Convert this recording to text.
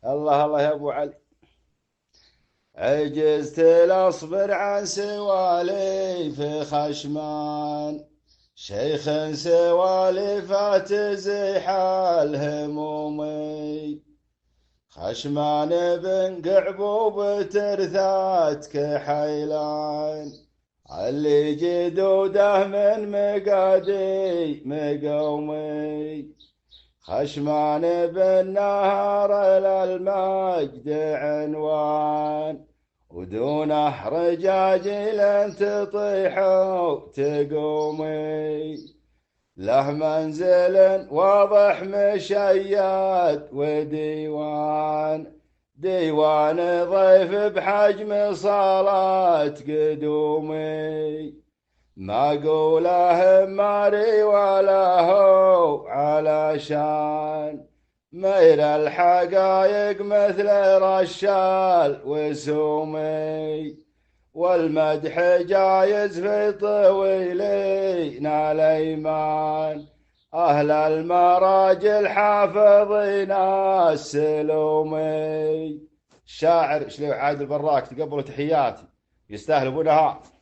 الله الله يا ابو علي. عجزت الاصبر عن سواليف خشمان، شيخ سواليفات تزيح الهمومي. خشمان بن قعبوب ترثات كحيلان، اللي جدوده من مقادي مقومي. خشمان بالنهار للمجد عنوان، ودونه رجاجيل تطيح وتقومي. له منزل واضح مشيد وديوان، ديوان ضيف بحجم صلاة قدومي. ما قوله ماري ولا هو علشان مير الحقايق مثل رشال وسومي. والمدح جايز في طويلين الايمان، اهل المراجل حافظين السلومي. الشاعر شليح عادل البراك تقبلوا تحياتي، يستاهل ابو نهار.